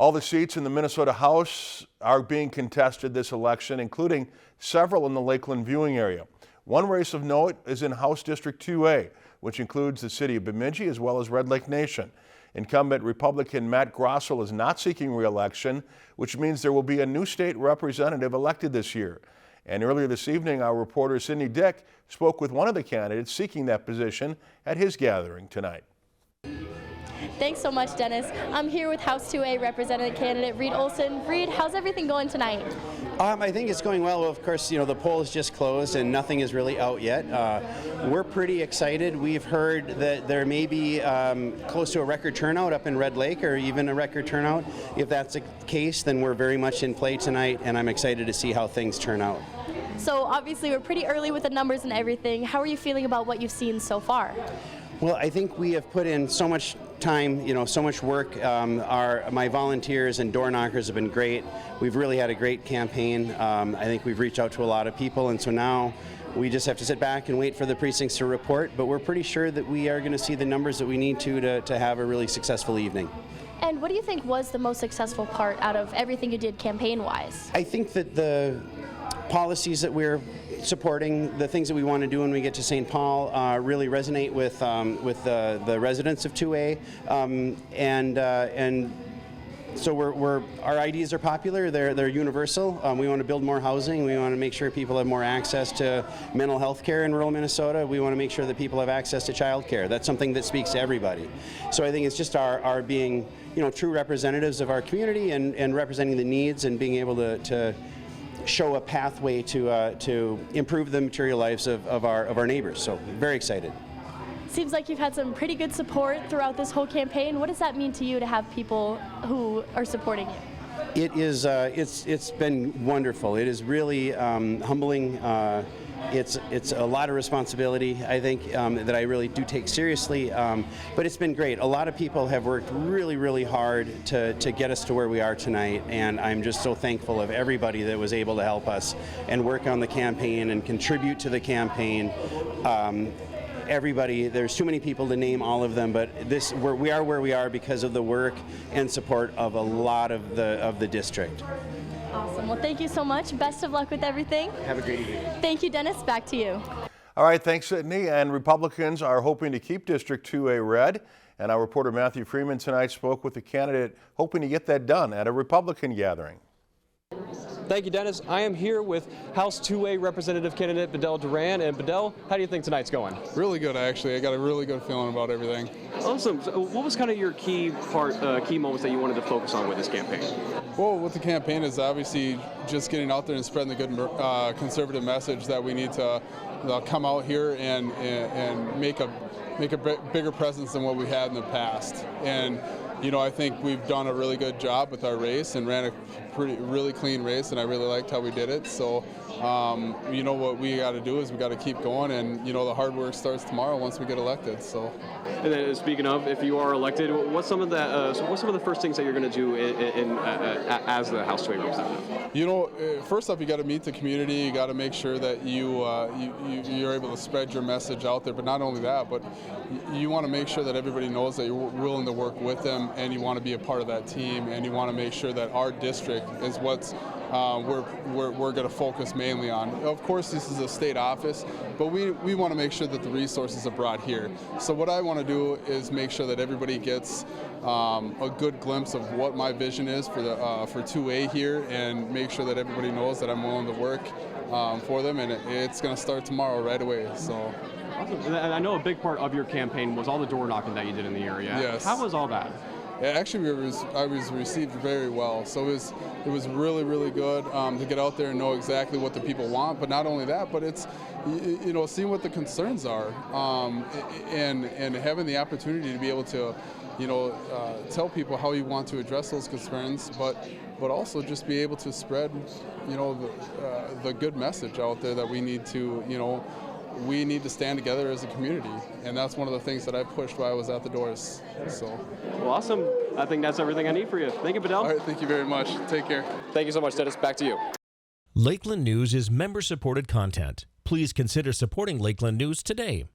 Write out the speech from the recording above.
All the seats in the Minnesota House are being contested this election, including several in the Lakeland viewing area. One race of note is in House District 2A, which includes the city of Bemidji as well as Red Lake Nation. Incumbent Republican Matt Grossel is not seeking re-election, which means there will be a new state representative elected this year. And earlier this evening, our reporter Cindy Dick spoke with one of the candidates seeking that position at his gathering tonight. Thanks so much, Dennis. I'm here with House 2A Representative candidate Reed Olson. Reed, how's everything going tonight? I think it's going well. Of course, the poll is just closed and nothing is really out yet. We're pretty excited. We've heard that there may be close to a record turnout up in Red Lake, or even a record turnout. If that's the case, then we're very much in play tonight, and I'm excited to see how things turn out. So obviously we're pretty early with the numbers and everything. How are you feeling about what you've seen so far? Well, I think we have put in so much time, so much work. My volunteers and door knockers have been great. We've really had a great campaign. I think we've reached out to a lot of people, and so now we just have to sit back and wait for the precincts to report, but we're pretty sure that we are going to see the numbers that we need to have a really successful evening. And what do you think was the most successful part out of everything you did campaign-wise? I think that the policies that we're supporting, the things that we want to do when we get to St. Paul, really resonate with the residents of 2A, and so our ideas are popular. They're universal. We want to build more housing. We want to make sure people have more access to mental health care in rural Minnesota. We want to make sure that people have access to child care. That's something that speaks to everybody. So I think it's just our being true representatives of our community and representing the needs and being able to show a pathway to improve the material lives of our neighbors. So very excited. Seems like you've had some pretty good support throughout this whole campaign. What does that mean to you to have people who are supporting you? It is. It's been wonderful. It is really humbling. It's a lot of responsibility, I think, that I really do take seriously, but it's been great. A lot of people have worked really, really hard to get us to where we are tonight, and I'm just so thankful of everybody that was able to help us and work on the campaign and contribute to the campaign. Everybody, there's too many people to name all of them, but we are where we are because of the work and support of a lot of the district. Awesome. Well, thank you so much. Best of luck with everything. Have a great evening. Thank you, Dennis. Back to you. All right, thanks, Sydney. And Republicans are hoping to keep District 2A red. And our reporter Matthew Freeman tonight spoke with the candidate hoping to get that done at a Republican gathering. Thank you, Dennis. I am here with House 2A Representative candidate Bedell Duran. And Bedell, how do you think tonight's going? Really good, actually. I got a really good feeling about everything. Awesome. So what was kind of your key moments that you wanted to focus on with this campaign? Well, with the campaign is obviously just getting out there and spreading the good conservative message that we need to come out here and make a bigger presence than what we had in the past. And I think we've done a really good job with our race and ran a really clean race, and I really liked how we did it. So, what we got to do is we got to keep going, and the hard work starts tomorrow once we get elected. So. And then, speaking of, if you are elected, what's some of the first things that you're going to do as the House 2A representative? First up, you got to meet the community. You got to make sure that you're able to spread your message out there. But not only that, but you want to make sure that everybody knows that you're willing to work with them, and you want to be a part of that team, and you want to make sure that our district is what's we're going to focus mainly on. Of course, this is a state office, but we want to make sure that the resources are brought here. So what I want to do is make sure that everybody gets a good glimpse of what my vision is for 2A here, and make sure that everybody knows that I'm willing to work for them, and it's going to start tomorrow right away. So. Awesome. And I know a big part of your campaign was all the door knocking that you did in the area. Yes. How was all that? Actually, I was received very well. So it was really, really good to get out there and know exactly what the people want. But not only that, but it's seeing what the concerns are, and having the opportunity to be able to tell people how you want to address those concerns, but also just be able to spread the good message out there that we need to stand together as a community, and that's one of the things that I pushed while I was at the doors. So. Well, awesome. I think that's everything I need for you. Thank you, Bedell. All right, thank you very much. Take care. Thank you so much, Dennis. Back to you. Lakeland News is member-supported content. Please consider supporting Lakeland News today.